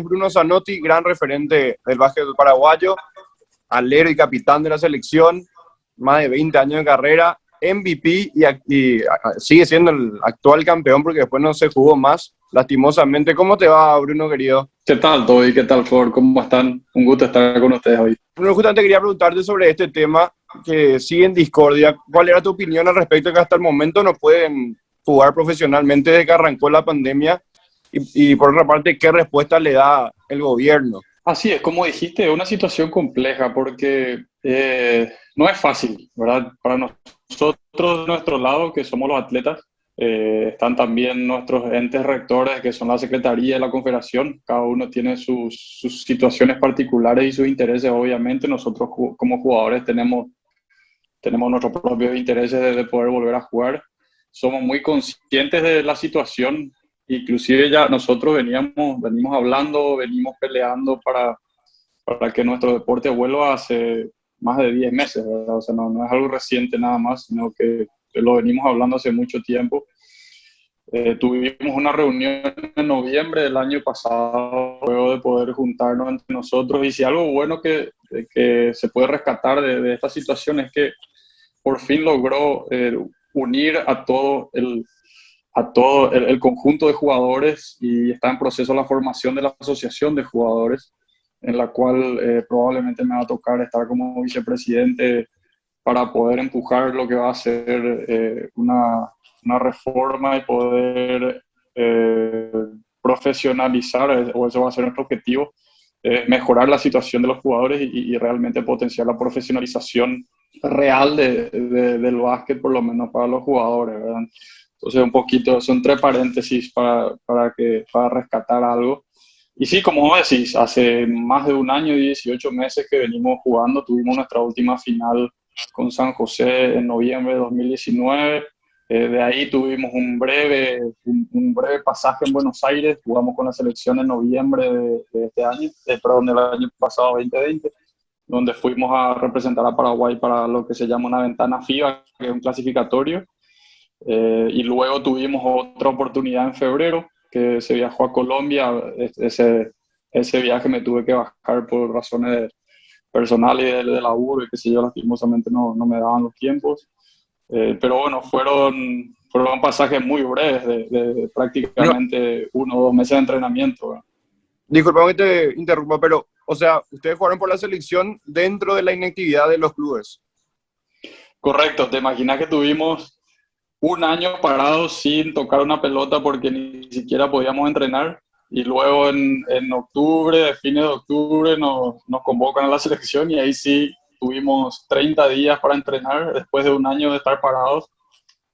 Bruno Zanotti, gran referente del básquet paraguayo, alero y capitán de la selección, más de 20 años de carrera, MVP y sigue siendo el actual campeón porque después no se jugó más, lastimosamente. ¿Cómo te va, Bruno, querido? ¿Qué tal, Toby? ¿Qué tal, Flor? ¿Cómo están? Un gusto estar con ustedes hoy. Bruno, justamente quería preguntarte sobre este tema que sigue en discordia. ¿Cuál era tu opinión al respecto de que hasta el momento no pueden jugar profesionalmente desde que arrancó la pandemia? Y por otra parte, ¿qué respuesta le da el gobierno? Así es, como dijiste, es una situación compleja porque no es fácil, ¿verdad? Para nosotros, de nuestro lado, que somos los atletas, están también nuestros entes rectores, que son la Secretaría y la Confederación. Cada uno tiene sus situaciones particulares y sus intereses, obviamente. Nosotros como jugadores tenemos nuestros propios intereses de poder volver a jugar. Somos muy conscientes de la situación, inclusive ya nosotros venimos hablando, venimos peleando para que nuestro deporte vuelva hace más de 10 meses, ¿verdad? O sea, no es algo reciente nada más, sino que lo venimos hablando hace mucho tiempo. Tuvimos una reunión en noviembre del año pasado, luego de poder juntarnos entre nosotros, y si algo bueno que se puede rescatar de esta situación es que por fin logró unir a todo el conjunto de jugadores, y está en proceso la formación de la asociación de jugadores, en la cual probablemente me va a tocar estar como vicepresidente para poder empujar lo que va a ser una reforma y poder profesionalizar, o eso va a ser nuestro objetivo, mejorar la situación de los jugadores y realmente potenciar la profesionalización real del básquet, por lo menos para los jugadores, ¿verdad? Entonces, un poquito, son tres paréntesis para rescatar algo. Y sí, como vos decís, hace más de un año y 18 meses que venimos jugando. Tuvimos nuestra última final con San José en noviembre de 2019. De ahí tuvimos un breve pasaje en Buenos Aires. Jugamos con la selección en noviembre de este año, perdón, del año pasado, 2020, donde fuimos a representar a Paraguay para lo que se llama una ventana FIBA, que es un clasificatorio. Y luego tuvimos otra oportunidad en febrero, que se viajó a Colombia. Ese viaje me tuve que bajar por razones personales y de laburo, y qué sé yo, lastimosamente no me daban los tiempos. Pero bueno, fueron pasajes muy breves, de Bruno, prácticamente 1 o 2 meses de entrenamiento, ¿verdad? disculpame que te interrumpa, pero, o sea, ustedes jugaron por la selección dentro de la inactividad de los clubes. Correcto, te imaginas que tuvimos un año parados sin tocar una pelota porque ni siquiera podíamos entrenar, y luego en octubre, fines de octubre, nos convocan a la selección, y ahí sí tuvimos 30 días para entrenar después de un año de estar parados,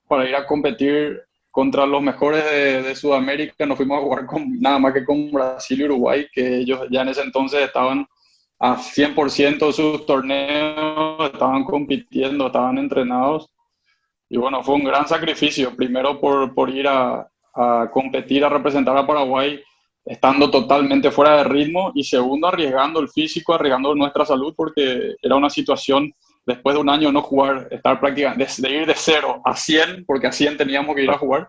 para ir a competir contra los mejores de Sudamérica. Nos fuimos a jugar nada más que con Brasil y Uruguay, que ellos ya en ese entonces estaban a 100% de sus torneos, estaban compitiendo, estaban entrenados. Y bueno, fue un gran sacrificio, primero por ir a competir, a representar a Paraguay, estando totalmente fuera de ritmo, y segundo, arriesgando el físico, arriesgando nuestra salud, porque era una situación, después de un año no jugar, estar prácticamente, de ir de 0 a 100, porque a 100 teníamos que ir a jugar.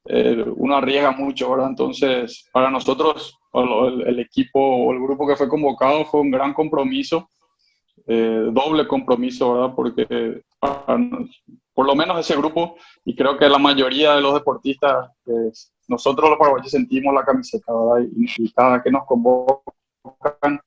Uno arriesga mucho, ¿verdad? Entonces, para nosotros, el equipo o el grupo que fue convocado, fue un gran compromiso, doble compromiso, ¿verdad? Porque por lo menos ese grupo, y creo que la mayoría de los deportistas, nosotros los paraguayos sentimos la camiseta, ¿verdad? Y cada que nos convocan,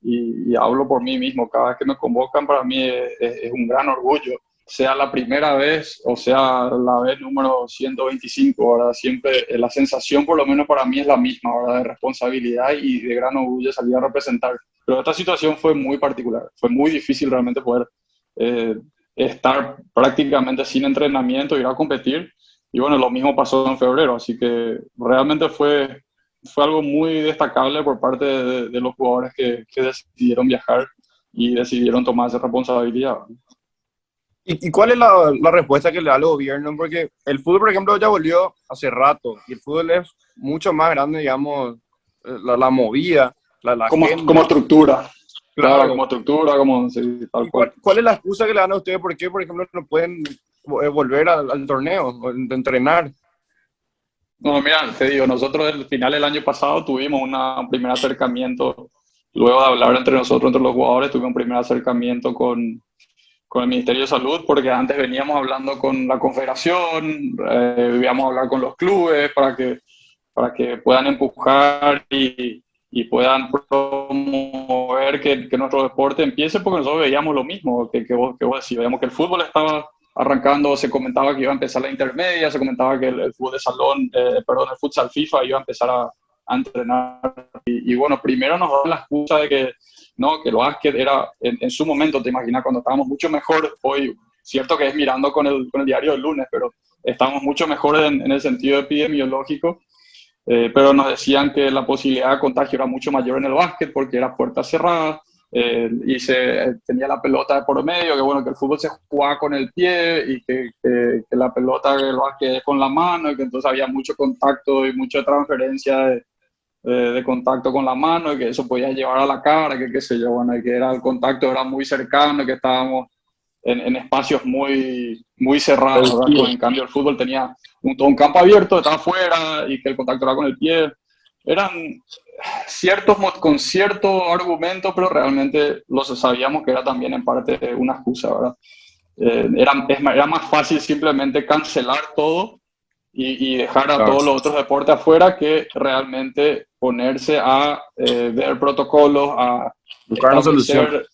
y hablo por mí mismo, cada vez que me convocan, para mí es un gran orgullo, sea la primera vez o sea la vez número 125, ¿verdad? Siempre la sensación, por lo menos para mí, es la misma, ¿verdad? De responsabilidad y de gran orgullo salir a representar. Pero esta situación fue muy particular, fue muy difícil realmente poder eh, estar prácticamente sin entrenamiento, ir a competir. Y bueno, lo mismo pasó en febrero, así que realmente fue algo muy destacable por parte de los jugadores que decidieron viajar y decidieron tomar esa responsabilidad. ¿Y cuál es la respuesta que le da el gobierno? Porque el fútbol, por ejemplo, ya volvió hace rato y el fútbol es mucho más grande, digamos, la movida, la Como agenda. estructura, claro, Claro. como estructura, como sí, tal ¿Y cual. cuál es la excusa que le dan a ustedes? ¿Por qué, por ejemplo, no pueden volver al torneo, o entrenar? No, mira, te digo, nosotros al final del año pasado tuvimos un primer acercamiento, luego de hablar entre nosotros, entre los jugadores, tuvimos un primer acercamiento con el Ministerio de Salud, porque antes veníamos hablando con la Confederación, íbamos a hablar con los clubes para que puedan empujar y puedan promover que nuestro deporte empiece, porque nosotros veíamos lo mismo que vos decís, veíamos que el fútbol estaba arrancando, se comentaba que iba a empezar la intermedia, se comentaba que el fútbol de salón, perdón, el futsal FIFA iba a empezar a entrenar. Y bueno, primero nos daban la excusa de que no, que el básquet era, en su momento, te imaginas, cuando estábamos mucho mejor, hoy, cierto que es mirando con el diario del lunes, pero estamos mucho mejor en el sentido epidemiológico, pero nos decían que la posibilidad de contagio era mucho mayor en el básquet porque era puerta cerrada, y tenía la pelota de por medio, que bueno, que el fútbol se jugaba con el pie y que la pelota del básquet es con la mano, y que entonces había mucho contacto y mucha transferencia de contacto con la mano, y que eso podía llevar a la cara, que qué sé yo, bueno, y que era, el contacto era muy cercano, y que estábamos en espacios muy cerrados, ¿verdad? En cambio el fútbol tenía todo un campo abierto, estaba afuera, y que el contacto era con el pie. Eran con cierto argumento, pero realmente los sabíamos que era también en parte una excusa, ¿verdad? Era más fácil simplemente cancelar todo y dejar a Claro. todos los otros deportes afuera que realmente ponerse a ver protocolos, a Buscar una solución. establecer,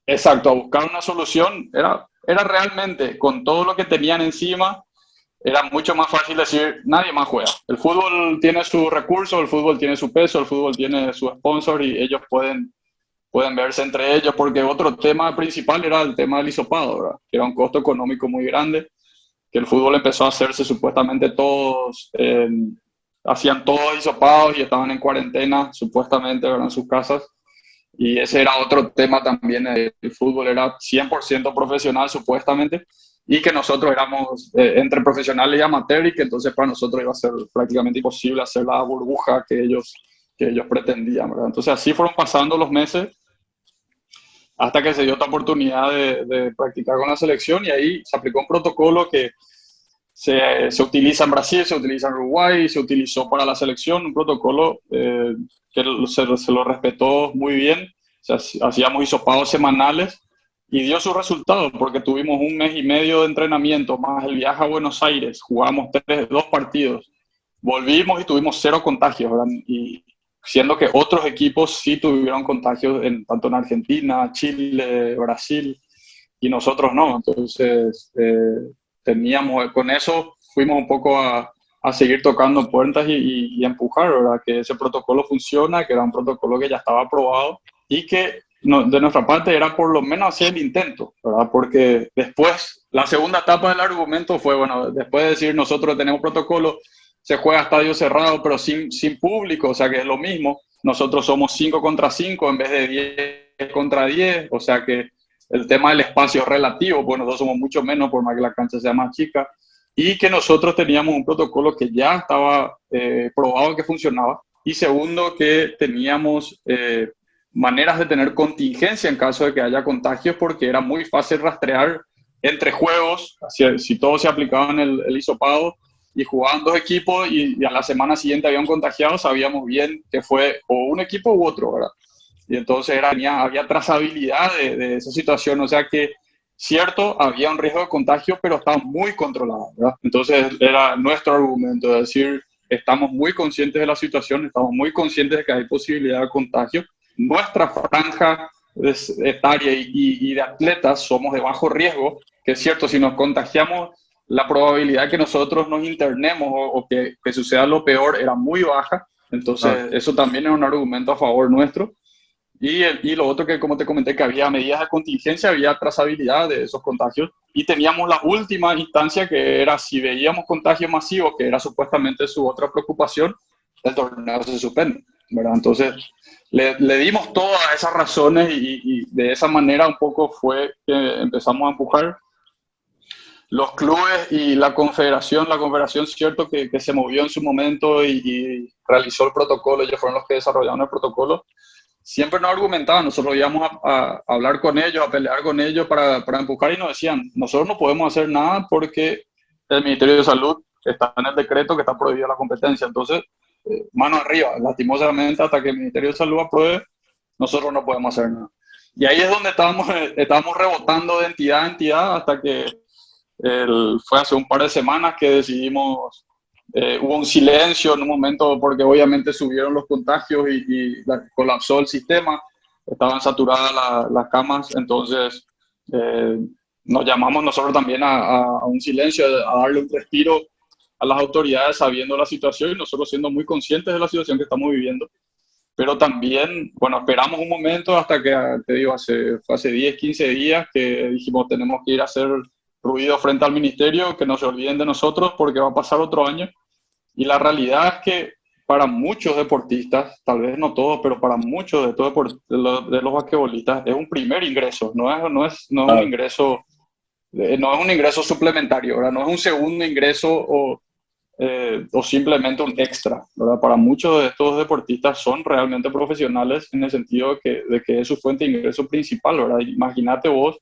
exacto, a buscar una solución. Era realmente, con todo lo que tenían encima, era mucho más fácil decir, nadie más juega. El fútbol tiene sus recursos, el fútbol tiene su peso, el fútbol tiene su sponsor, y ellos pueden verse entre ellos, porque otro tema principal era el tema del hisopado, ¿verdad? Que era un costo económico muy grande, que el fútbol empezó a hacerse supuestamente todos, hacían todos hisopados y estaban en cuarentena, supuestamente, ¿verdad? En sus casas. Y ese era otro tema también. El fútbol era 100% profesional, supuestamente, y que nosotros éramos entre profesionales y amateur, y que entonces para nosotros iba a ser prácticamente imposible hacer la burbuja que ellos pretendían, ¿verdad? Entonces así fueron pasando los meses hasta que se dio esta oportunidad de practicar con la selección, y ahí se aplicó un protocolo que se utiliza en Brasil, se utiliza en Uruguay, se utilizó para la selección, un protocolo que se lo respetó muy bien. O sea, hacíamos hisopados semanales y dio sus resultados, porque tuvimos un mes y medio de entrenamiento, más el viaje a Buenos Aires, jugamos dos partidos, volvimos y tuvimos 0 contagios, ¿verdad? Y siendo que otros equipos sí tuvieron contagios, tanto en Argentina, Chile, Brasil, y nosotros no. Entonces, con eso fuimos un poco a seguir tocando puertas y empujar, ¿verdad? Que ese protocolo funciona, que era un protocolo que ya estaba aprobado, y que de nuestra parte era por lo menos hacer el intento, ¿verdad? Porque después, la segunda etapa del argumento fue, bueno, después de decir nosotros tenemos protocolo, se juega a estadio cerrado, pero sin público, o sea que es lo mismo. Nosotros somos 5 contra 5 en vez de 10 contra 10, o sea que el tema del espacio es relativo, pues nosotros somos mucho menos, por más que la cancha sea más chica, y que nosotros teníamos un protocolo que ya estaba probado que funcionaba, y segundo, que teníamos maneras de tener contingencia en caso de que haya contagios, porque era muy fácil rastrear entre juegos, si todos se aplicaban el hisopado y jugaban dos equipos, y a la semana siguiente habían contagiado, sabíamos bien que fue o un equipo u otro, ¿verdad? Y entonces había trazabilidad de esa situación, o sea que, cierto, había un riesgo de contagio, pero estaba muy controlado, ¿verdad? Entonces era nuestro argumento de decir, estamos muy conscientes de la situación, estamos muy conscientes de que hay posibilidad de contagio. Nuestra franja etaria y de atletas somos de bajo riesgo, que es cierto, si nos contagiamos, la probabilidad de que nosotros nos internemos o que suceda lo peor era muy baja. Entonces, eso también es un argumento a favor nuestro. Y lo otro, que como te comenté, que había medidas de contingencia, había trazabilidad de esos contagios, y teníamos la última instancia, que era si veíamos contagios masivos, que era supuestamente su otra preocupación, el torneo se suspende, ¿verdad? Entonces le dimos todas esas razones, y de esa manera un poco fue que empezamos a empujar. Los clubes y la confederación, cierto que se movió en su momento y realizó el protocolo, ellos fueron los que desarrollaron el protocolo. Siempre nos argumentaban, nosotros íbamos a hablar con ellos, a pelear con ellos para empujar, y nos decían, nosotros no podemos hacer nada porque el Ministerio de Salud está en el decreto que está prohibida la competencia. Entonces, mano arriba, lastimosamente, hasta que el Ministerio de Salud apruebe, nosotros no podemos hacer nada. Y ahí es donde estábamos rebotando de entidad a entidad hasta que fue hace un par de semanas que decidimos, hubo un silencio en un momento porque obviamente subieron los contagios y colapsó el sistema, estaban saturadas las camas, entonces nos llamamos nosotros también a un silencio, a darle un respiro a las autoridades sabiendo la situación y nosotros siendo muy conscientes de la situación que estamos viviendo. Pero también, bueno, esperamos un momento hasta que, te digo, fue hace 10, 15 días que dijimos tenemos que ir a hacer ruido frente al ministerio, que no se olviden de nosotros porque va a pasar otro año. Y la realidad es que para muchos deportistas, tal vez no todos, pero para muchos de los basquetbolistas es un primer ingreso, no es un ingreso suplementario, ¿verdad? No es un segundo ingreso o simplemente un extra, ¿verdad? Para muchos de estos deportistas son realmente profesionales en el sentido de que es su fuente de ingreso principal, ¿verdad? Imagínate vos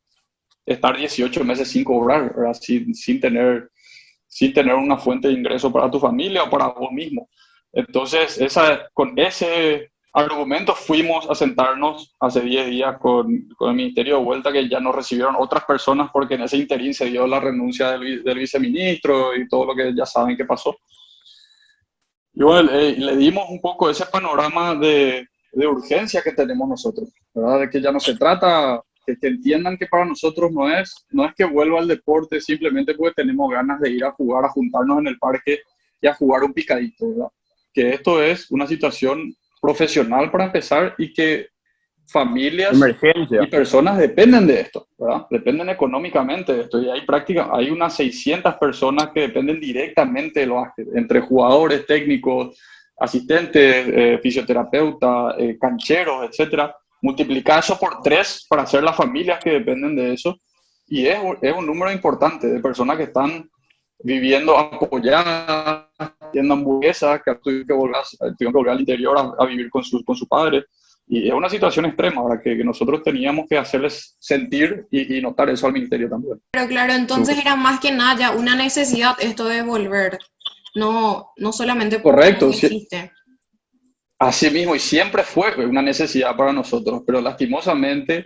estar 18 meses sin cobrar, ¿verdad? Sin tener una fuente de ingreso para tu familia o para vos mismo. Entonces, con ese argumento fuimos a sentarnos hace 10 días con el Ministerio de Vuelta, que ya nos recibieron otras personas porque en ese interín se dio la renuncia del viceministro y todo lo que ya saben que pasó. Y bueno, le dimos un poco ese panorama de urgencia que tenemos nosotros, ¿verdad? De que ya no se trata, que entiendan que para nosotros no es que vuelva al deporte simplemente porque tenemos ganas de ir a jugar, a juntarnos en el parque y a jugar un picadito, ¿verdad? Que esto es una situación profesional para empezar y que familias Emergencia. y personas dependen de esto, ¿verdad? Dependen económicamente de esto y hay unas 600 personas que dependen directamente de los básquet, entre jugadores, técnicos, asistentes, fisioterapeutas, cancheros, etcétera. Multiplicar eso por 3 para hacer las familias que dependen de eso y es un número importante de personas que están viviendo apoyadas, haciendo hamburguesas, que tuvieron que volver al interior a vivir con su padre. Y es una situación extrema ahora que nosotros teníamos que hacerles sentir y notar eso al ministerio también. Pero claro, entonces era más que nada ya una necesidad esto de volver, no solamente porque Correcto, no existe. Así mismo, y siempre fue una necesidad para nosotros, pero lastimosamente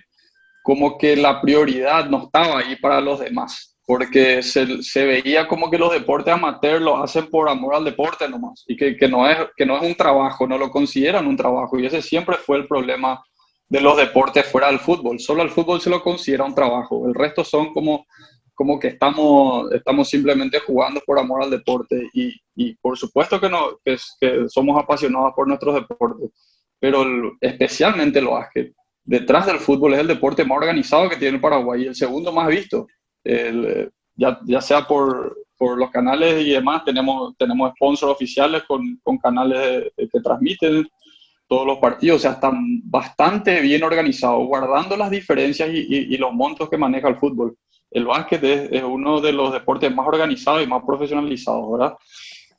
como que la prioridad no estaba ahí para los demás, porque se veía como que los deportes amateur los hacen por amor al deporte nomás, y que no es un trabajo, no lo consideran un trabajo, y ese siempre fue el problema de los deportes fuera del fútbol. Solo al fútbol se lo considera un trabajo, el resto son como que estamos simplemente jugando por amor al deporte, y por supuesto que, no, que somos apasionados por nuestros deportes, pero especialmente el básquet. Detrás del fútbol es el deporte más organizado que tiene el Paraguay y el segundo más visto. Ya sea por los canales y demás, tenemos sponsors oficiales con canales que transmiten todos los partidos, o sea, están bastante bien organizados, guardando las diferencias y los montos que maneja el fútbol. El básquet es uno de los deportes más organizados y más profesionalizados, ¿verdad?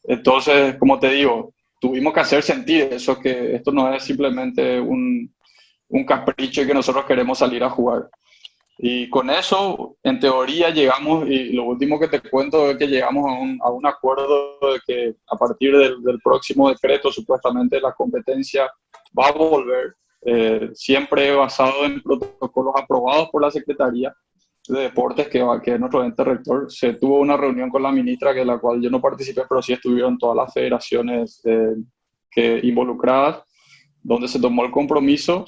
Entonces, como te digo, tuvimos que hacer sentir eso, que esto no es simplemente un capricho y que nosotros queremos salir a jugar. Y con eso, en teoría, llegamos, y lo último que te cuento es que llegamos a un acuerdo de que a partir del próximo decreto, supuestamente la competencia va a volver, siempre basado en protocolos aprobados por la Secretaría de Deportes, que es nuestro ente rector. Se tuvo una reunión con la ministra, que la cual yo no participé, pero sí estuvieron todas las federaciones involucradas, donde se tomó el compromiso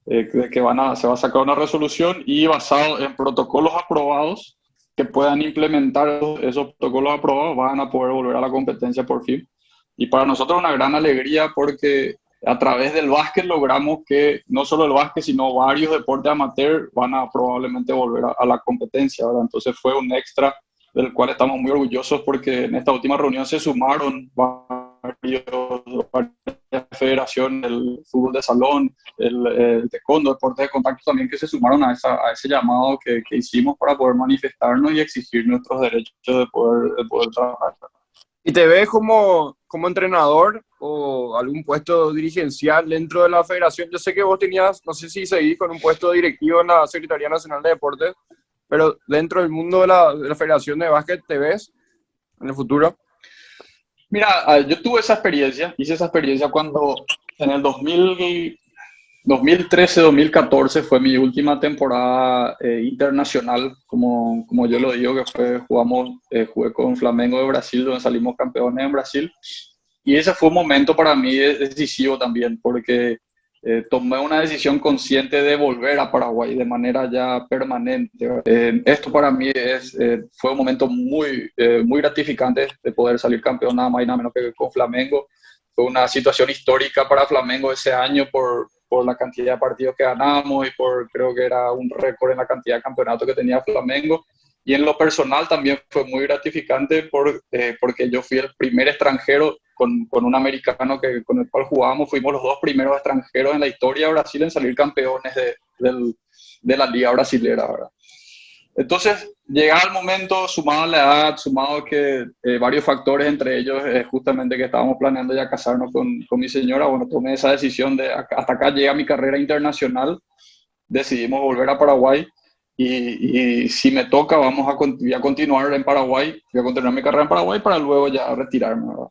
de que se va a sacar una resolución y basado en protocolos aprobados que puedan implementar esos protocolos aprobados, van a poder volver a la competencia por fin. Y para nosotros una gran alegría porque a través del básquet logramos que no solo el básquet, sino varios deportes amateur van a probablemente volver a la competencia, ¿verdad? Entonces fue un extra del cual estamos muy orgullosos porque en esta última reunión se sumaron varias federaciones, el fútbol de salón, el taekwondo, deportes de contacto también, que se sumaron a ese llamado que hicimos para poder manifestarnos y exigir nuestros derechos de poder trabajar. ¿Y te ves como entrenador o algún puesto dirigencial dentro de la federación? Yo sé que vos tenías, no sé si seguís con un puesto directivo en la Secretaría Nacional de Deportes, pero dentro del mundo de la Federación de Básquet, ¿te ves en el futuro? Mira, yo tuve esa experiencia, hice esa experiencia cuando en el 2013-2014 fue mi última temporada internacional, como yo lo digo, que jugué con Flamengo de Brasil, donde salimos campeones en Brasil. Y ese fue un momento para mí decisivo también, porque tomé una decisión consciente de volver a Paraguay de manera ya permanente. Esto para mí fue un momento muy gratificante de poder salir campeón nada más y nada menos que con Flamengo. Fue una situación histórica para Flamengo ese año por la cantidad de partidos que ganamos y creo que era un récord en la cantidad de campeonatos que tenía Flamengo. Y en lo personal también fue muy gratificante porque yo fui el primer extranjero con un americano con el cual jugábamos. Fuimos los dos primeros extranjeros en la historia de Brasil en salir campeones de la liga brasilera, ¿verdad? Entonces, llegaba el momento, sumado a la edad, sumado que varios factores, entre ellos justamente que estábamos planeando ya casarnos con mi señora, bueno, tomé esa decisión de hasta acá llega mi carrera internacional, decidimos volver a Paraguay y si me toca voy a continuar en Paraguay, voy a continuar mi carrera en Paraguay para luego ya retirarme, ¿verdad?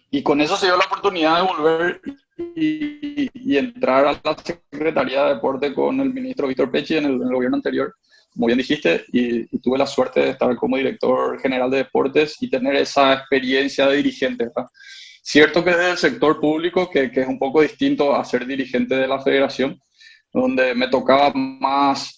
Y con eso se dio la oportunidad de volver y entrar a la Secretaría de Deporte con el ministro Víctor Pecci en el gobierno anterior, como bien dijiste, y tuve la suerte de estar como director general de deportes y tener esa experiencia de dirigente, ¿verdad? Cierto que desde el sector público, que es un poco distinto a ser dirigente de la federación, donde me tocaba más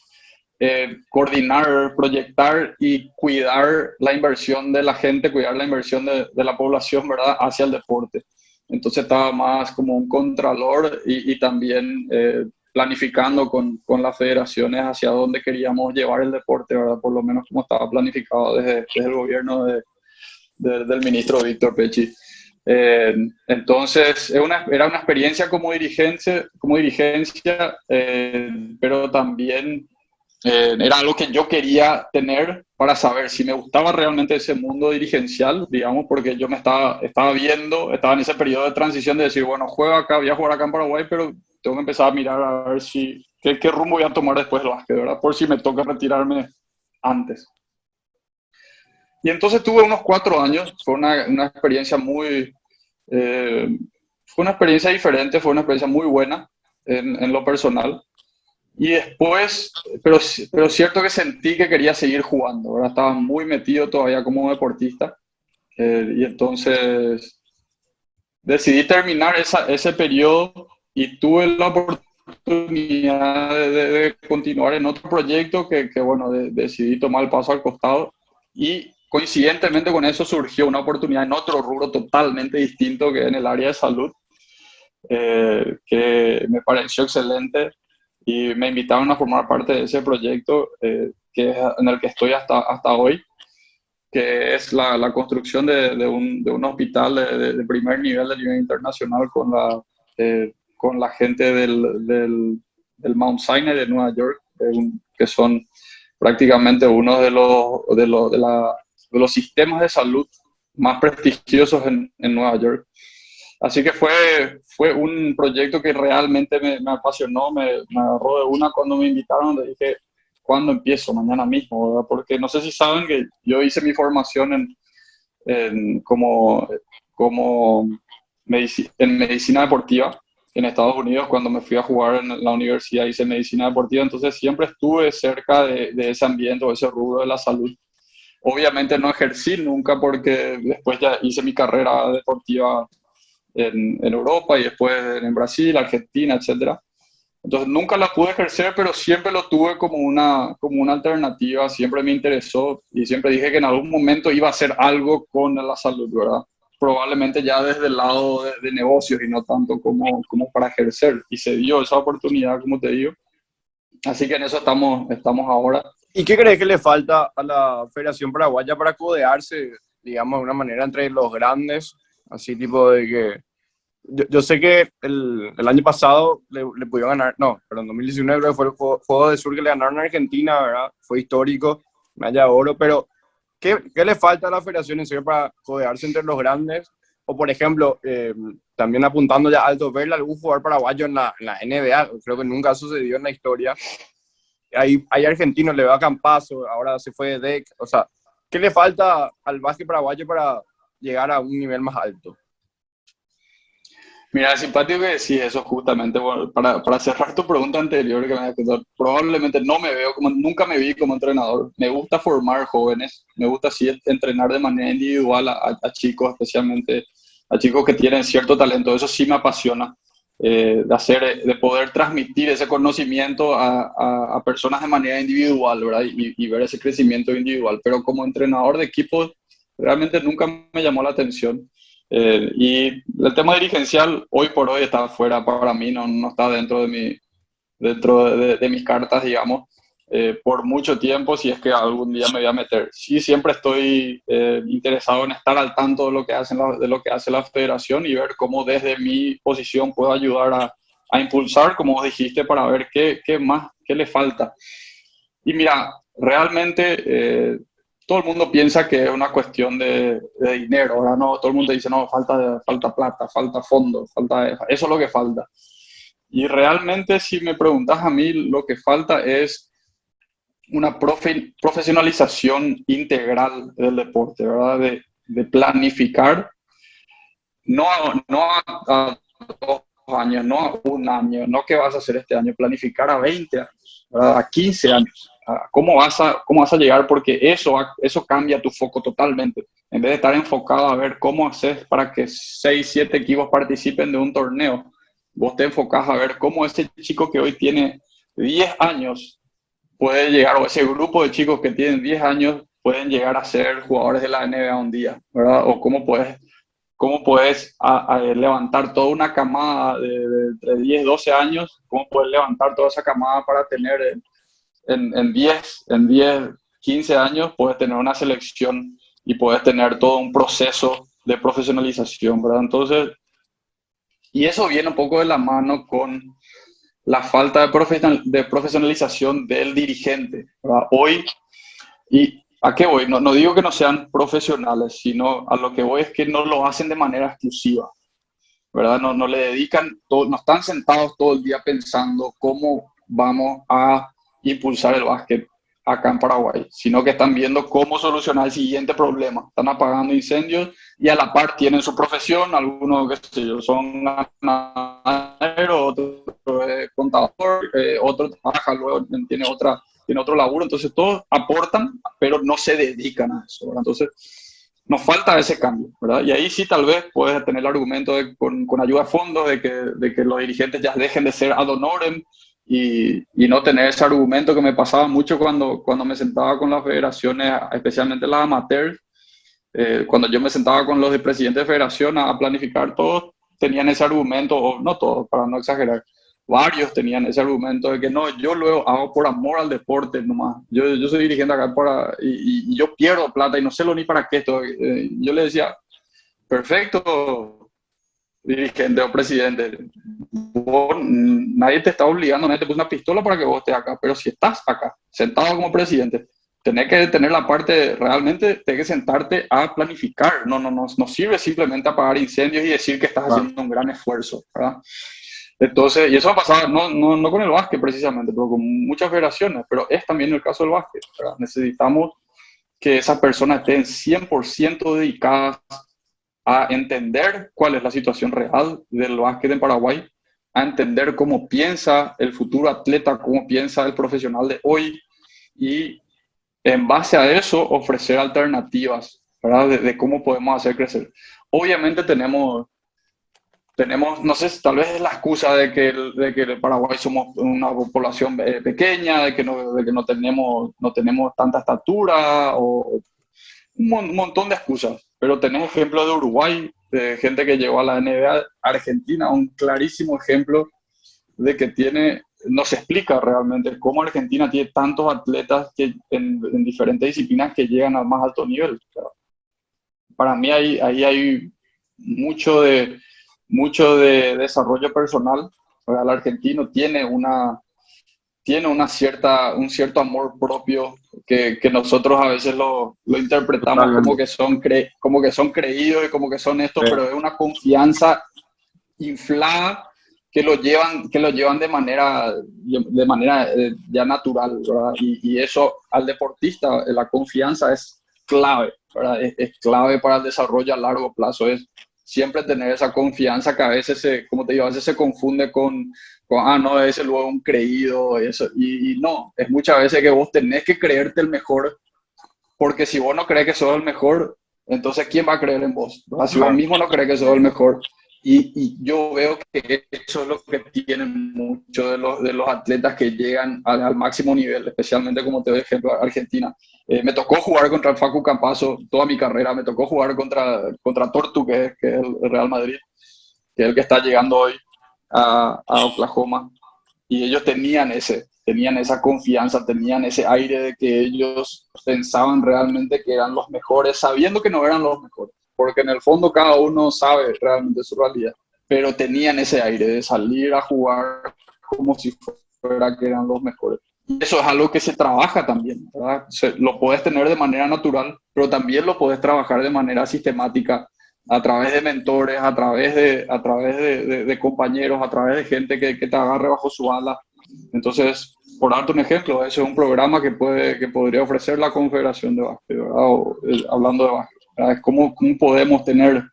coordinar, proyectar y cuidar la inversión de la gente, cuidar la inversión de la población, ¿verdad?, hacia el deporte. Entonces estaba más como un contralor y también planificando con las federaciones hacia dónde queríamos llevar el deporte, ¿verdad?, por lo menos como estaba planificado desde el gobierno del ministro Víctor Pecci. Entonces, era una experiencia como dirigencia, pero también era algo que yo quería tener para saber si me gustaba realmente ese mundo dirigencial, digamos, porque yo estaba viendo, estaba en ese periodo de transición de decir, bueno, juego acá, voy a jugar acá en Paraguay, pero tengo que empezar a mirar a ver qué rumbo voy a tomar después del básquet, ¿verdad? Por si me toca retirarme antes. Y entonces tuve unos 4 años, fue una experiencia fue una experiencia diferente, fue una experiencia muy buena en lo personal. Y después, pero cierto que sentí que quería seguir jugando, ¿verdad? Estaba muy metido todavía como deportista. Y entonces decidí terminar ese periodo y tuve la oportunidad de continuar en otro proyecto bueno, decidí tomar el paso al costado y coincidentemente con eso surgió una oportunidad en otro rubro totalmente distinto que en el área de salud, que me pareció excelente y me invitaron a formar parte de ese proyecto en el que estoy hasta hoy, que es la construcción de un hospital de primer nivel, de nivel internacional, con la gente del Mount Sinai de Nueva York, que son prácticamente uno de los sistemas de salud más prestigiosos en Nueva York. Así que fue un proyecto que realmente me apasionó, me agarró de una cuando me invitaron, le dije, ¿cuándo empiezo? Mañana mismo, ¿verdad? Porque no sé si saben que yo hice mi formación en medicina deportiva en Estados Unidos. Cuando me fui a jugar en la universidad hice medicina deportiva, entonces siempre estuve cerca de ese ambiente o ese rubro de la salud. Obviamente no ejercí nunca porque después ya hice mi carrera deportiva en Europa y después en Brasil, Argentina, etcétera. Entonces nunca la pude ejercer, pero siempre lo tuve como una alternativa, siempre me interesó y siempre dije que en algún momento iba a hacer algo con la salud, ¿verdad? Probablemente ya desde el lado de negocios y no tanto como para ejercer. Y se dio esa oportunidad, como te digo. Así que en eso estamos ahora. ¿Y qué crees que le falta a la Federación Paraguaya para codearse, digamos, de una manera entre los grandes? Así tipo de que... Yo sé que el año pasado le pudieron ganar, no, pero en 2019 creo que fue el Juego del Sur que le ganaron a Argentina, ¿verdad? Fue histórico, medalla de oro, pero ¿qué le falta a la federación en serio para codearse entre los grandes? O por ejemplo, también apuntando ya alto, verle a algún jugador paraguayo en la NBA, creo que nunca sucedió en la historia. Hay argentinos, le veo a Campazzo, ahora se fue de DEC, o sea, ¿qué le falta al básquet paraguayo llegar a un nivel más alto. Mira, es simpático que decís eso justamente, bueno, para cerrar tu pregunta anterior, que me habías contado, probablemente no me veo como, nunca me vi como entrenador. Me gusta formar jóvenes, me gusta sí entrenar de manera individual a chicos, especialmente a chicos que tienen cierto talento. Eso sí me apasiona, de poder transmitir ese conocimiento a personas de manera individual, ¿verdad? Y ver ese crecimiento individual. Pero como entrenador de equipos, realmente nunca me llamó la atención. Y el tema dirigencial hoy por hoy está fuera para mí, no está dentro de mis cartas, digamos, por mucho tiempo, si es que algún día me voy a meter. Sí, siempre estoy interesado en estar al tanto de lo que de lo que hace la federación y ver cómo desde mi posición puedo ayudar a impulsar, como vos dijiste, para ver qué más, qué le falta. Y mira, realmente todo el mundo piensa que es una cuestión de dinero, ahora no, todo el mundo dice, no, falta plata, falta fondo, eso es lo que falta. Y realmente si me preguntas a mí, lo que falta es una profesionalización integral del deporte, ¿verdad? De planificar, no a 2 años, no a un año, no qué vas a hacer este año, planificar a 20 años, ¿verdad? A 15 años. ¿Cómo vas a llegar? Porque eso cambia tu foco totalmente. En vez de estar enfocado a ver cómo haces para que 6, 7 equipos participen de un torneo, vos te enfocás a ver cómo ese chico que hoy tiene 10 años puede llegar, o ese grupo de chicos que tienen 10 años pueden llegar a ser jugadores de la NBA un día, ¿verdad? O cómo puedes levantar toda una camada de 10, 12 años, cómo puedes levantar toda esa camada para tener en 10, 15 años, puedes tener una selección y puedes tener todo un proceso de profesionalización, ¿verdad? Entonces, y eso viene un poco de la mano con la falta de profesionalización del dirigente, ¿verdad? Hoy, ¿y a qué voy? No digo que no sean profesionales, sino a lo que voy es que no lo hacen de manera exclusiva, ¿verdad? No le dedican, no están sentados todo el día pensando cómo vamos a impulsar el básquet acá en Paraguay, sino que están viendo cómo solucionar el siguiente problema. Están apagando incendios y a la par tienen su profesión, algunos, qué sé yo, son ganaderos, otro es contador, otro trabaja, luego tiene otro laburo, entonces todos aportan, pero no se dedican a eso, ¿verdad? Entonces, nos falta ese cambio, ¿verdad? Y ahí sí tal vez puedes tener el argumento con ayuda a fondos de que los dirigentes ya dejen de ser ad honorem y no tener ese argumento que me pasaba mucho cuando me sentaba con las federaciones, especialmente las amateurs, cuando yo me sentaba con los de presidentes de federación a planificar, todos tenían ese argumento, o no todos, para no exagerar, varios tenían ese argumento de que no, yo lo hago por amor al deporte nomás. Yo soy dirigente acá y yo pierdo plata y no sé lo ni para qué estoy. Yo le decía, perfecto, dirigente o presidente, nadie te está obligando, nadie te puso una pistola para que vos estés acá, pero si estás acá, sentado como presidente, tenés que tener la parte, realmente tenés que sentarte a planificar, no sirve simplemente apagar incendios y decir que estás haciendo un gran esfuerzo, ¿verdad? Entonces, y eso ha pasado no con el básquet precisamente, pero con muchas federaciones, pero es también el caso del básquet, ¿verdad? Necesitamos que esas personas estén 100% dedicadas a entender cuál es la situación real del básquet en Paraguay, a entender cómo piensa el futuro atleta, cómo piensa el profesional de hoy, y en base a eso ofrecer alternativas, ¿verdad? De cómo podemos hacer crecer. Obviamente tenemos, no sé, tal vez es la excusa de que en Paraguay somos una población pequeña, de que no tenemos tanta estatura, o un montón de excusas. Pero tenemos ejemplos de Uruguay, de gente que llegó a la NBA, Argentina, un clarísimo ejemplo de que no se explica realmente cómo Argentina tiene tantos atletas en diferentes disciplinas que llegan al más alto nivel. Para mí ahí hay mucho de desarrollo personal. El argentino tiene un cierto amor propio que nosotros a veces lo interpretamos como que son creídos y como que son esto, sí. Pero es una confianza inflada que lo llevan de manera ya natural, ¿verdad? Y eso al deportista, la confianza es clave, ¿verdad? Es clave para el desarrollo a largo plazo, es siempre tener esa confianza que a veces, como te digo, a veces se confunde no, ese luego un creído, eso, y no, es muchas veces que vos tenés que creerte el mejor, porque si vos no crees que sos el mejor, entonces ¿quién va a creer en vos? ¿Verdad? Si vos mismo no crees que sos el mejor. Y yo veo que eso es lo que tienen muchos de los atletas que llegan al máximo nivel, especialmente como te doy ejemplo, Argentina. Me tocó jugar contra el Facu Campazzo toda mi carrera, me tocó jugar contra Tortu, que es el Real Madrid, que es el que está llegando hoy a Oklahoma. Y ellos tenían esa confianza, tenían ese aire de que ellos pensaban realmente que eran los mejores, sabiendo que no eran los mejores, porque en el fondo cada uno sabe realmente su realidad, pero tenían ese aire de salir a jugar como si fuera que eran los mejores. Y eso es algo que se trabaja también, ¿verdad? Lo puedes tener de manera natural, pero también lo puedes trabajar de manera sistemática a través de mentores, a través de compañeros, a través de gente que te agarre bajo su ala. Entonces, por darte un ejemplo, ese es un programa que podría ofrecer la Confederación de Básquet, ¿verdad? Hablando de básquet, ¿verdad? Es cómo podemos tener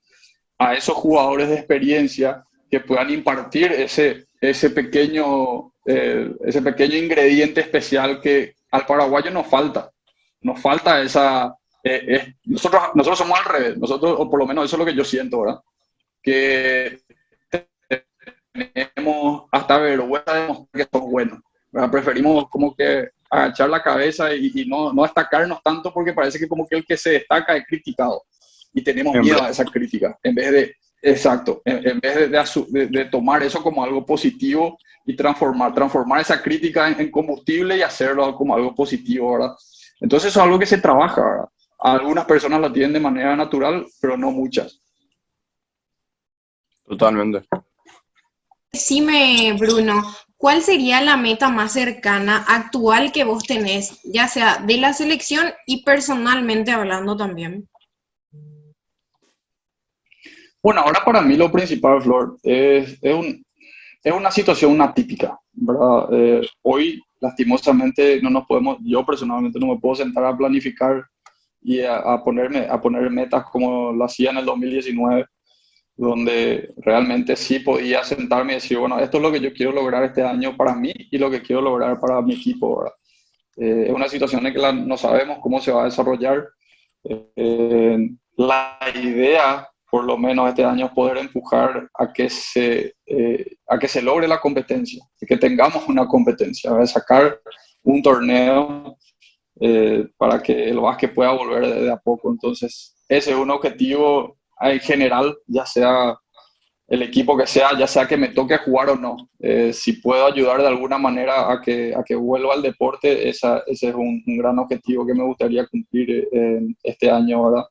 a esos jugadores de experiencia que puedan impartir ese pequeño ingrediente especial que al paraguayo nos falta. Nos falta esa... nosotros somos al revés, o por lo menos eso es lo que yo siento, ¿verdad? Que tenemos hasta vergüenza de demostrar que somos buenos, ¿verdad? Preferimos como que agachar la cabeza y no destacarnos tanto porque parece que como que el que se destaca es criticado y tenemos miedo a esa crítica en vez de, exacto, en vez de tomar eso como algo positivo y transformar esa crítica en combustible y hacerlo como algo positivo, ¿verdad? Entonces eso es algo que se trabaja, ¿verdad? Algunas personas lo tienen de manera natural, pero no muchas. Totalmente. Decime, Bruno, ¿cuál sería la meta más cercana actual que vos tenés, ya sea de la selección y personalmente hablando también? Bueno, ahora para mí lo principal, Flor, es una situación atípica, ¿verdad? Hoy, lastimosamente, yo personalmente no me puedo sentar a planificar y a poner metas como lo hacía en el 2019, donde realmente sí podía sentarme y decir, bueno, esto es lo que yo quiero lograr este año para mí y lo que quiero lograr para mi equipo, ¿verdad? Es una situación en que no sabemos cómo se va a desarrollar. La idea, por lo menos este año, es poder empujar a que se logre la competencia, que tengamos una competencia, ¿verdad? Sacar un torneo para que el básquet pueda volver de a poco. Entonces, ese es un objetivo en general, ya sea el equipo que sea, ya sea que me toque jugar o no. Si puedo ayudar de alguna manera a que vuelva al deporte, ese es un gran objetivo que me gustaría cumplir este año, ¿verdad?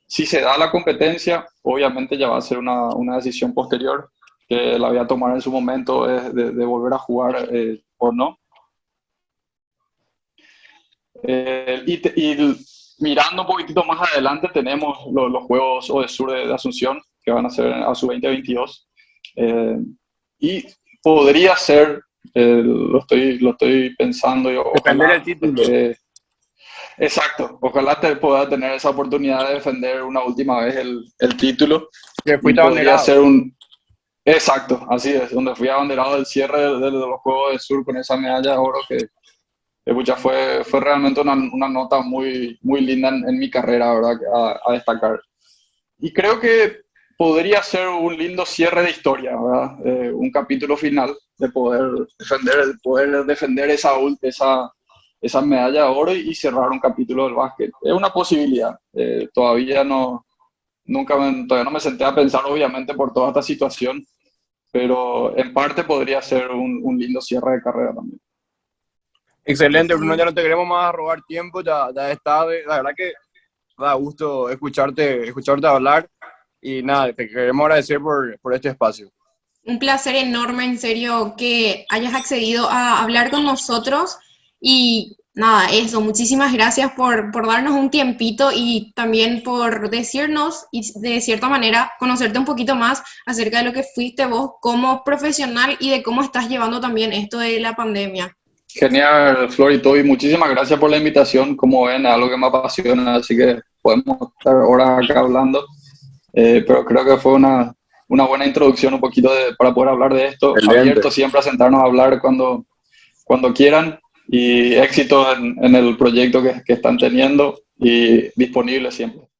Si se da la competencia, obviamente ya va a ser una decisión posterior que la voy a tomar en su momento de volver a jugar o no. Y mirando un poquitito más adelante tenemos los Juegos ODESUR de Asunción, que van a ser a su 2022. Y podría ser, lo estoy pensando, Defender el título. Exacto, ojalá pueda tener esa oportunidad de defender una última vez el título. Que fuiste abanderado. Exacto, así es, donde fui abanderado del cierre de los Juegos ODESUR con esa medalla de oro que fue realmente una nota muy, muy linda en mi carrera, ¿verdad? A destacar. Y creo que podría ser un lindo cierre de historia, ¿verdad? Un capítulo final de poder defender esa medalla de oro y cerrar un capítulo del básquet. Es una posibilidad. Todavía no me senté a pensar, obviamente, por toda esta situación, pero en parte podría ser un lindo cierre de carrera también. Excelente, Bruno, ya no te queremos más robar tiempo, ya está, la verdad que da gusto escucharte hablar y nada, te queremos agradecer por este espacio. Un placer enorme, en serio, que hayas accedido a hablar con nosotros y nada, eso, muchísimas gracias por darnos un tiempito y también por decirnos y de cierta manera conocerte un poquito más acerca de lo que fuiste vos como profesional y de cómo estás llevando también esto de la pandemia. Genial, Flor y Toby, muchísimas gracias por la invitación. Como ven, es algo que me apasiona, así que podemos estar horas acá hablando. Pero creo que fue una buena introducción un poquito para poder hablar de esto. Excelente. Abierto siempre a sentarnos a hablar cuando quieran, y éxito en el proyecto que están teniendo, y disponible siempre.